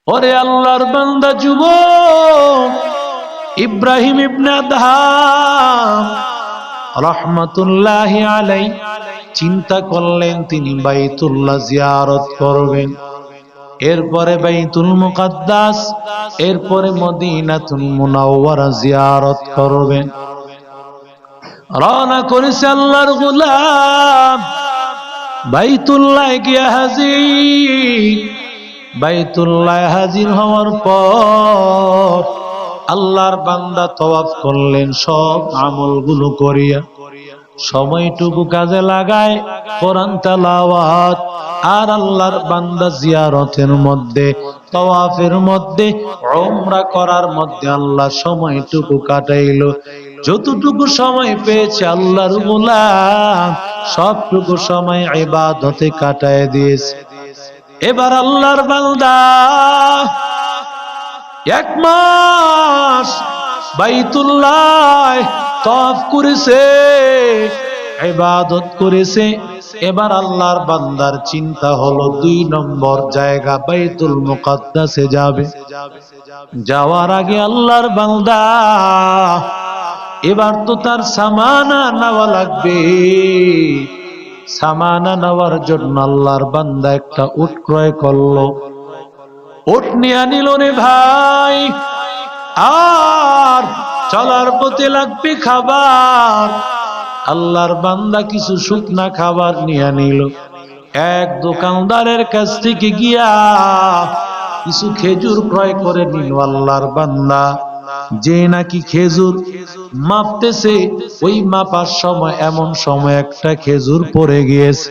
ওরে আল্লাহর বান্দা যুবক ইব্রাহিম ইবনে আদহাম রাহমাতুল্লাহি আলাইহি চিন্তা করলেন তিনি বাইতুল্লাহ জিয়ারত করবেন, এরপরে বাইতুল মুকাদ্দাস, এরপরে মদিনাতুল মুনাওয়ারা জিয়ারত করবেন। রওনা করেছে আল্লাহর গোলাম বাইতুল্লাহ গিয়া হাজির। বাইতুল্লাহ হাজির হওয়ার পর আল্লাহর বান্দা তওয়াফ করলেন সব আমলগুলো করিয়া, সময়টুকু কাজে লাগায় কোরআন তেলাওয়াত আর আল্লাহর বান্দা জিয়ারতের মধ্যে, তওয়াফের মধ্যে, উমরা করার মধ্যে আল্লাহ সময়টুকু কাটাইলো। যতটুকু সময় পেয়েছে আল্লাহর গোলাম সবটুকু সময় ইবাদতে কাটায় দিয়েছে। এবার আল্লাহর বান্দা 1 মাস বাইতুল্লাহ তওয়াফ করেছে, ইবাদত করেছে। এবার আল্লাহর বান্দার চিন্তা হলো 2 নম্বর জায়গা বাইতুল মুকাদ্দাসে যাবে। যাওয়ার আগে আল্লাহর বান্দা এবার তো তার সামানা নেওয়া লাগবে। সামানা নেওয়ার জন্য আল্লাহর বান্দা একটা উট ক্রয় করলো। উট নিয়ে নিল রে ভাই, আর চলার পথে লাগবে খাবার। আল্লাহর বান্দা কিছু শুকনা খাবার নিয়ে নিল। এক দোকানদারের কাছ থেকে গিয়া কিছু খেজুর ক্রয় করে নিল আল্লাহর বান্দা। যে নাকি খেজুর মাপতেছে, ওই মাপার সময় এমন সময় একটা খেজুর পড়ে গিয়েছে।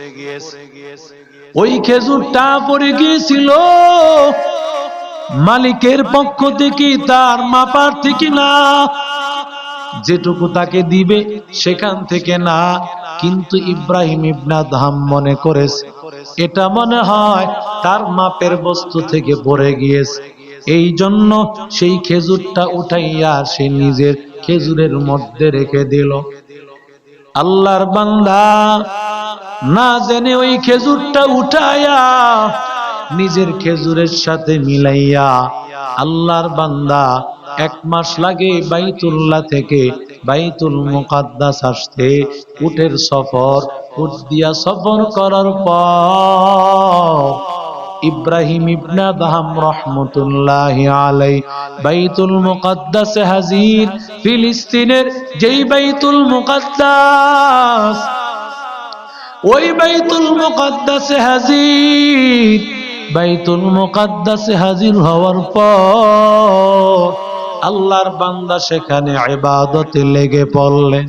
ওই খেজুরটা পড়ে গিয়েছিল মালিকের পক্ষ থেকে, তার মাপার থেকে না, যেটুকু তাকে দিবে সেখান থেকে না। কিন্তু ইব্রাহিম ইবনে আদহাম মনে করেছে এটা মনে হয় তার মাপের বস্তু থেকে পড়ে গিয়েছে। এই জন্য সেই খেজুরটা উঠাইয়া সে নিজের খেজুরের মধ্যে রেখে দিল। আল্লাহর বান্দা না জেনে ওই খেজুরটা উঠাইয়া নিজের খেজুরের সাথে মিলাইয়া, আল্লাহর বান্দা 1 মাস লাগে বাইতুল্লাহ থেকে বাইতুল মুকাদ্দাস আসতে। উটের সফর, উট দিয়া সফর করার পর ইব্রাহিম ইবনে আদহাম রাহমাতুল্লাহি আলাইহি বাইতুল মুকাদ্দাসে হাজির। ফিলিস্তিনের যেই বাইতুল মুকাদ্দাস, ওই বাইতুল মুকাদ্দাসে হাজির। বাইতুল মুকাদ্দাসে হাজির হওয়ার পর আল্লাহর বান্দা সেখানে ইবাদতে লেগে পড়লেন।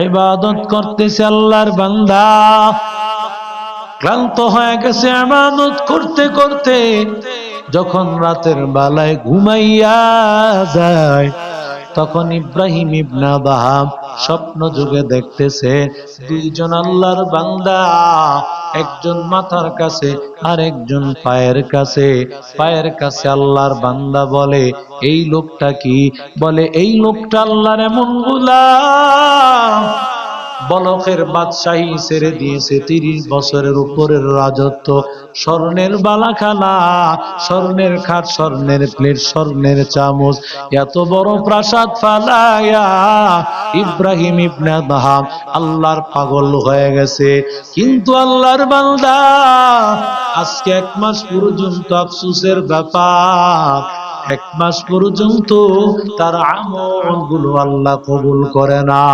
ইবাদত করতেছে আল্লাহর বান্দা, ক্লান্ত হয়ে গেছে ইবাদত করতে করতে। যখন রাতের বেলায় ঘুমাইয়া যায়, তখন ইব্রাহিম ইবনে আদহাম স্বপ্ন যুগে দেখতেছে 2 জন আল্লাহর বান্দা, একজন মাথার কাছে আর একজন পায়ের কাছে। পায়ের কাছে আল্লাহর বান্দা বলে এই লোকটা কি? বলে এই লোকটা আল্লাহর এমন গোলাম, বলকের বাদশাহী ছেড়ে দিয়েছে, 30 বছরের উপরের রাজত্ব, স্বর্ণের বালাখানা, স্বর্ণের খাট, স্বর্ণের প্লেট, স্বর্ণের চামচ, এত বড় প্রাসাদ ফালায়া ইব্রাহিম ইবনে আদহাম আল্লাহর পাগল হয়ে গেছে। কিন্তু আল্লাহর বান্দা আজকে 1 মাস পর্যন্ত আফসোসের ব্যাপার, 1 মাস পর্যন্ত তার আমলগুলো আল্লাহ কবুল করে না।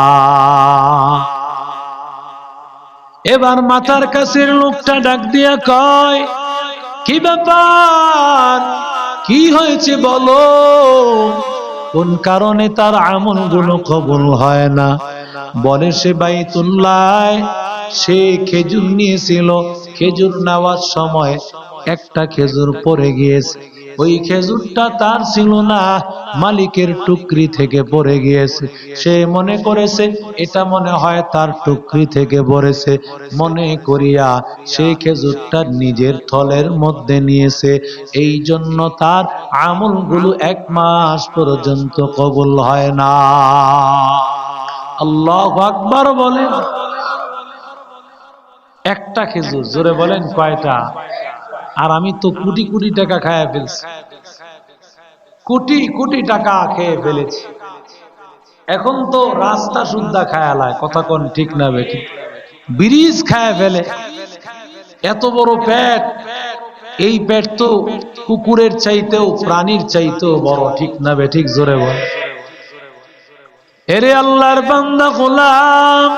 এবার মাথার কাছের লোকটা ডাক দিয়া কয়, কি ব্যাপার, কি হয়েছে বলো? কোন কারণে তার আমলগুলো কবুল হয় না? বলে সে বাইতুল্লাহ সে খেজুর নিয়েছিল, খেজুর নেওয়ার সময় একটা খেজুর পড়ে গিয়েছে। ওই খেজুরটা তার ছিল না, মালিকের টুকরি থেকে পড়ে গিয়েছে। সে মনে করেছে এটা মনে হয় তার টুকরি থেকে পড়েছে, মনে করিয়া সেই খেজুরটা নিজের থলের মধ্যে নিয়েছে। এই জন্য তার আমলগুলো 1 মাস পর্যন্ত কবুল হয় না। আল্লাহু আকবার বলেন। একটা খেজুর, জোরে বলেন কয়টা? আর আমি তো কোটি কোটি টাকা খায়া ফেলছি, কোটি কোটি টাকা খেয়ে ফেলেছি, এখন তো রাস্তা সুদ্ধা খায়ালায়, কথা কোন ঠিক না বেঠিক? ব্রিজ খায়া ফেলে, এত বড় পেট, এই পেট তো কুকুরের চাইতেও প্রাণীর চাইতেও বড়, ঠিক না বেঠিক? জোরে বল। এরে আল্লাহর বান্দা গোলাম,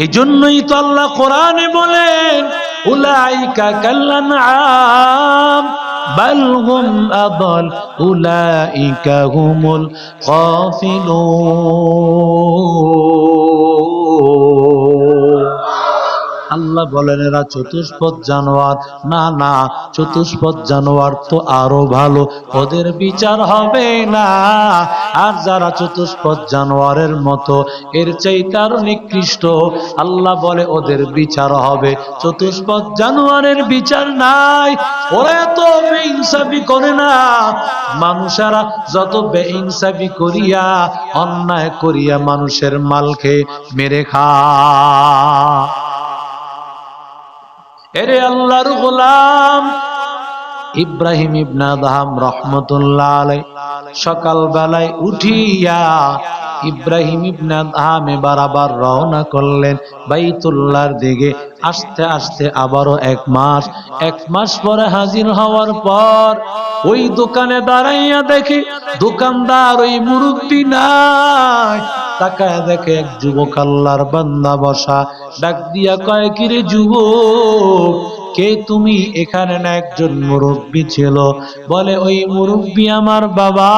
এই জন্যই তো আল্লাহ কোরআনে বলেন উলাইকা কাল্লানআম বাল হুম আদাল উলাইকা হুমুল গাফিলুন। আল্লাহ বলেন এরা চতুষ্পদ জানোয়ার। না না, চতুষ্পদ জানোয়ার তো আরো ভালো, ওদের বিচার হবে না। আর যারা চতুষ্পদ জানোয়ারের মতো এর চাইতে আরো নিকৃষ্ট, আল্লাহ বলে ওদের বিচার হবে। চতুষ্পদ জানোয়ারের বিচার নাই, ওরা এত বেইনসাফি করে না। মানুষেরা যত বেইনসাফি করিয়া অন্যায় করিয়া মানুষের মালকে মেরে খায়। এরে আল্লাহর গোলাম, ইব্রাহিম ইবনে আদহাম রাহমাতুল্লাহ আলাইহি সকাল বেলায় উঠিয়া ইব্রাহিম ইবনে আদহাম এবার আবার রওনা করলেন বাইতুল্লাহর দিকে। আস্তে আস্তে আবারও এক মাস পরে হাজির হওয়ার পর ওই দোকানে দাঁড়াইয়া দেখে দোকানদার ওই মুরব্বি নাই। তাকায় দেখে এক যুবক আল্লাহর বান্দা বসা। ডাক দিয়া কয়, কিরে যুবক, কে তুমি? এখানে না একজন মুরব্বি ছিল। বলে, ওই মুরব্বি আমার বাবা।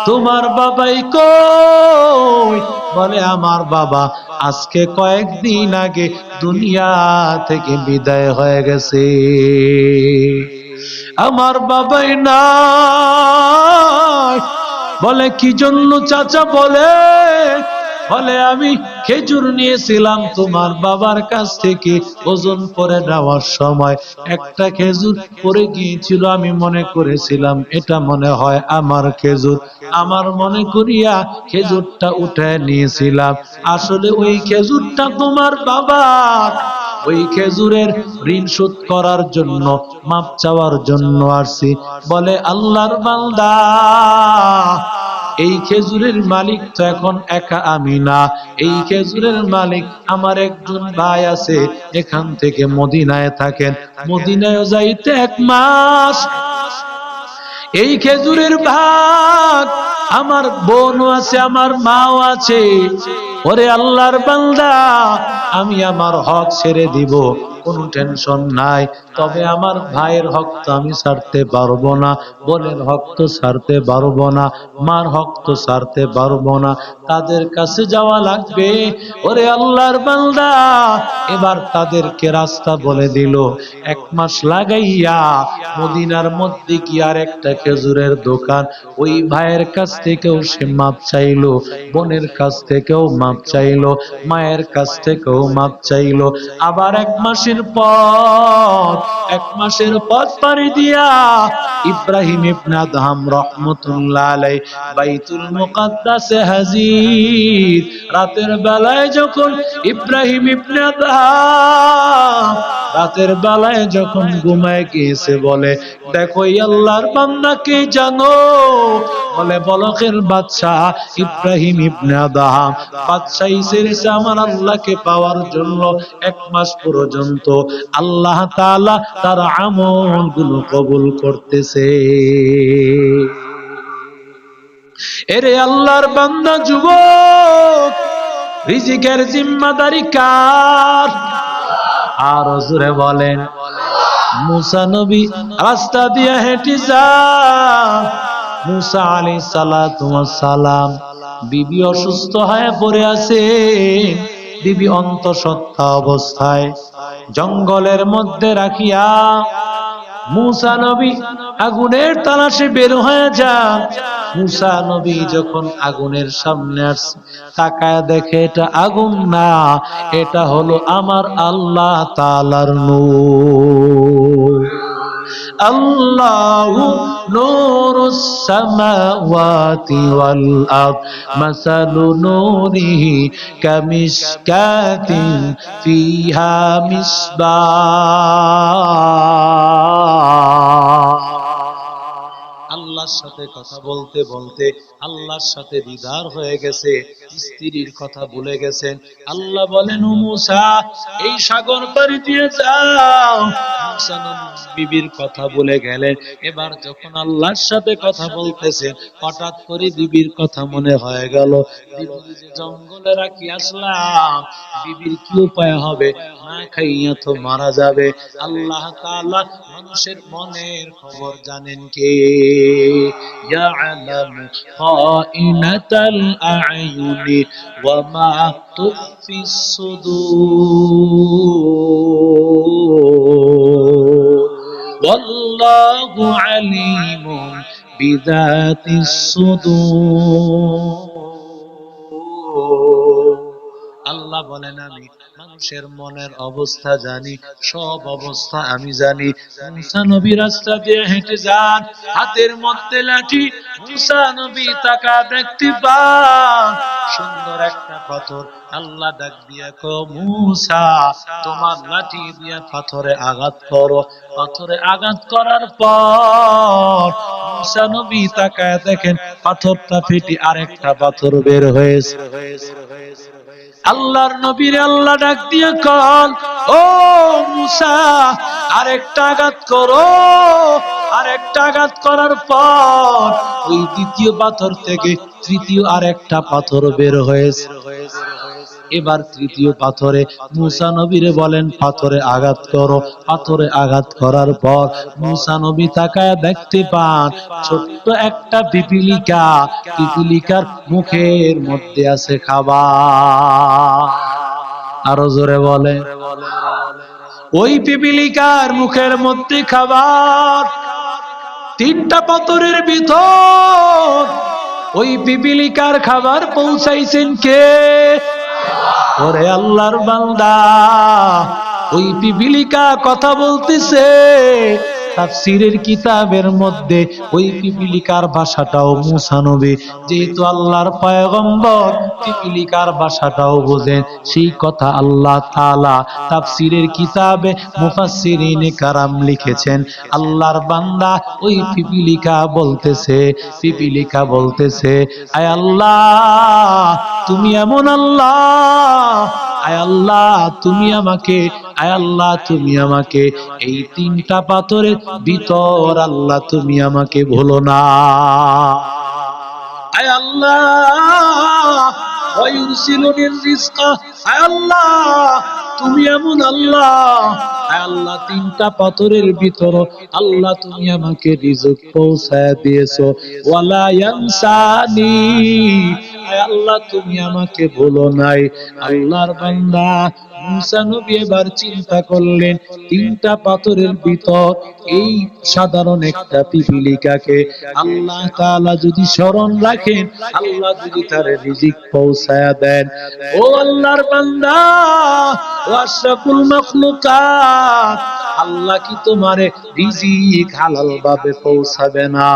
তোমার বাবাই কই? বলে, আমার বাবা আজকে কয়েকদিন আগে দুনিয়া থেকে বিদায় হয়ে গেছে। আমার বাবাই নাই। বলে, কি জন্য চাচা? বলে আমি খেজুর নিয়েছিলাম তোমার বাবার কাছ থেকে, ওজন করে নেওয়ার সময় একটা খেজুর পড়ে গিয়েছিল, আমি মনে করেছিলাম এটা মনে হয় আমার খেজুর, আমার মনে করিয়া খেজুরটা উঠে নিয়েছিলাম, আসলে ওই খেজুরটা তোমার বাবার। ওই খেজুরের ঋণ শোধ করার জন্য, মাপ চাওয়ার জন্য আসছি। বলে, আল্লাহর বান্দা, এই খেজুরের মালিক তো এখন একা আমি না, এই খেজুরের মালিক আমার একজন ভাই আছে, এখান থেকে মদিনায় থাকেন, মদিনায় যাইতে 1 মাস। এই খেজুরের ভাগ আমার বোনও আছে, আমার মাও আছে। ওরে আল্লাহর বান্দা, আমি আমার হক ছেড়ে দিব, কোনো টেনশন নাই, তবে আমার ভাইয়ের হক তো আমি ছাড়তে পারবো না, বোনের হক তো ছাড়তে পারবো না, মার হক তো ছাড়তে পারবো না, তাদের কাছে যাওয়া লাগবে। ওরে আল্লাহর বান্দা, এবার তাদেরকে রাস্তা বলে দিল। 1 মাস লাগাইয়া মদিনার মধ্যে কি আর একটা খেজুরের দোকান, ওই ভাইয়ের কাছ থেকেও সে মাপ চাইলো, বোনের কাছ থেকেও মাপ চাইলো, মায়ের কাছ থেকেও মাপ চাইলো। আবার 1 মাসের পর পাড়ি দিয়া ইব্রাহিম ইবনে আদহাম রাহমাতুল্লাহ আলাইহি বাইতুল মুকাদ্দাসে হাজির। রাতের বেলায় যখন ইব্রাহিম ইবনে আদহাম রাতের বেলায় যখন ঘুমায় গিয়েছে, বলে, দেখো আল্লাহর বান্দাকে জানো? বলে, বলকের বাদশাহ ইব্রাহিম ইবনে আদহাম বাদশাহী ছেড়েছে আমার আল্লাহকে পাওয়ার জন্য। 1 মাস পর্যন্ত আল্লাহ তাআলা তার আমলগুলো কবুল করতেছে। এরে আল্লাহর বান্দা যুবক, রিজিকের জিম্মাদারি কার? আর জোরে বলেন। মুসা নবী রাস্তা দিয়ে হেঁটে যান। মুসা আলাইহিস সালাতু ওয়াস সালাম বিবি অসুস্থ হয়ে পড়ে আছে। বিবি অন্তঃসত্ত্বা অবস্থায় জঙ্গলের মধ্যে রাখিয়া মুসা নবী আগুনের তালাশে বের হয়ে যান। মুসা নবী যখন আগুনের সামনে আসছে, তাকায় দেখে এটা আগুন না, এটা হলো আমার আল্লাহ তাআলার নূর। আল্লাহু নূরুস সামাওয়াতি ওয়াল আরদ মাসালু নূরিহি কামিশকাতিন ফিহা মিসবাহ। আল্লাহর সাথে কথা বলতে বলতে আল্লাহর সাথে দিদার হয়ে গেছে, স্ত্রীর কথা ভুলে গেছেন। আল্লাহ বলেন, ও মূসা এই সাগর পাড়ি দিয়ে যাও। মূসা বিবির কথা ভুলে গেলেন। এবার যখন আল্লাহর সাথে কথা বলতেছেন, হঠাৎ করে বিবির কথা মনে হয়ে গেল। বিবির যে জঙ্গলে রাখি আসলাম, বিবির কি উপায় হবে? না খাইয়া তো মারা যাবে। আল্লাহ তাআলা মানুষের মনের খবর জানেন কে? ইয়ালামু খাইনাতাল আ'য়ুনি ওয়া মা তুখফিস সুদূর ওয়াল্লাহু আলীমুন বিযাতিস সুদূর। আল্লাহ বলেন, আমি মানুষের মনের অবস্থা জানি, সব অবস্থা আমি জানি। মূসা নবী রাস্তা দিয়ে হেঁটে যান, হাতের মধ্যে লাঠি। মূসা নবী তাকা দেখতে পান সুন্দর একটা পাথর। আল্লাহ ডাক দিয়া কো, মূসা তোমার লাঠি দিয়া পাথরে আঘাত করো। পাথরে আঘাত করার পর মূসা নবী তাকায় দেখেন পাথরটা ফেটে আরেকটা পাথর বের হয়েছে। আল্লাহর নবীর আল্লাহ ডাক দিয়ে কন, ও মূসা আরেকটা আঘাত করো। আরেকটা আঘাত করার পর ওই দ্বিতীয় পাথর থেকে তৃতীয় আরেকটা পাথর বের হয়েছে। এবার তৃতীয় পাথরে মূসা নবীরে বলেন, পাথরে আঘাত করো। পাথরে আঘাত করার পর মূসা নবী তাকায় দেখতে পান ছোট্ট একটা পিপিলিকা। পিপিলিকার মুখের মধ্যে আছে খাবার। আরো জোরে বলে, ওই পিপিলিকার মুখের মধ্যে খাবার। তিনটা পাথরের ভিতর ওই পিপিলিকার খাবার পৌঁছাইছেন কে? ওরে আল্লাহর বান্দা, ওই পিপিলিকা কথা বলতেছে। তাফসীরের কিতাবের মধ্যে ওই পিপিলিকার ভাষাটাও মূসা নবী, যেহেতু আল্লাহর পয়গম্বর, পিপিলিকার ভাষাটাও বোঝেন। সেই কথা আল্লাহ তাআলা তাফসীরের কিতাবে মুফাসসিরিনে কারাম লিখেছেন। আল্লাহর বান্দা ওই পিপিলিকা বলতেছে, আয় আল্লাহ তুমি এমন আল্লাহ, আয় আল্লাহ তুমি আমাকে এই তিনটা পাথরের ভিতর আল্লাহ তুমি আমাকে ভুলো না। আয় আল্লাহ ওয়ায়ুরসিলুনির রিজকা, আয় আল্লাহ তুমি এমন আল্লাহ, আয় আল্লাহ তিনটা পাথরের ভিতর আল্লাহ তুমি আমাকে রিজক পৌঁছায় দিয়েছো। ওয়ালা ইয়ানসানি, আয় আল্লাহ তুমি আমাকে ভুলো নাই। আল্লাহর বান্দা মূসা নবী এবার চিন্তা করলেন, তিনটা পাথরের ভিতর এই সাধারণ একটা পিপিলিকাকে আল্লাহ তাআলা যদি স্মরণ রাখেন, আল্লাহ যদি তার রিজিক পৌঁছায়া দেন, ও আল্লাহর বান্দা ও আশরাফুল মাখলুকাত, আল্লাহ কি তোমারে রিজিক হালাল ভাবে পৌঁছাবে না?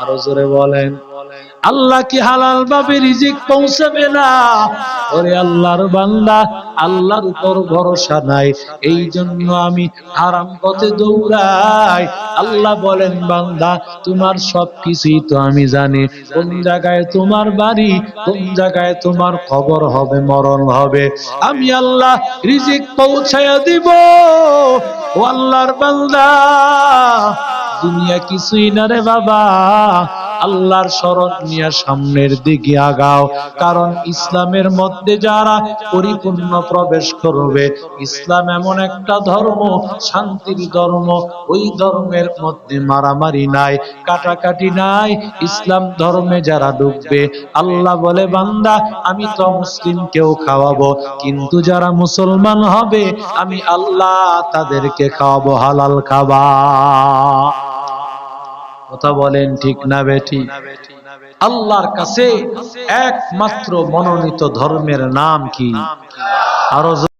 আরো জোরে বলেন, আল্লাহ কি হালাল ভাবে রিজিক পৌঁছাবে না? ওরে আল্লাহর বান্দা, আল্লাহর উপর ভরসা নাই, এই জন্য আমি হারাম পথে দৌড়াই। আল্লাহ বলেন, বান্দা তোমার সবকিছুই তো আমি জানি, কোন জায়গায় তোমার বাড়ি, কোন জায়গায় তোমার কবর হবে, মরণ হবে, আমি আল্লাহ রিজিক পৌঁছায়া দিব। ও আল্লাহর বান্দা, দুনিয়া কিছুই না রে বাবা, আল্লাহর শরণ নিয়ে সামনের দিকে আগাও। কারণ ইসলামের মধ্যে যারা পরিপূর্ণ প্রবেশ করবে, ইসলাম এমন একটা ধর্ম, শান্তির ধর্ম, ওই ধর্মের মধ্যে মারামারি নাই, কাটাকাটি নাই। ইসলাম ধর্মে যারা ঢুকবে, আল্লাহ বলে, বান্দা আমি তো মুসলিমকেও খাওয়াবো, কিন্তু যারা মুসলমান হবে আমি আল্লাহ তাদেরকে খাওয়াবো হালাল খাবার। কথা বলেন ঠিক না বেঠিক? আল্লাহর কাছে একমাত্র মনোনীত ধর্মের নাম কি? আরো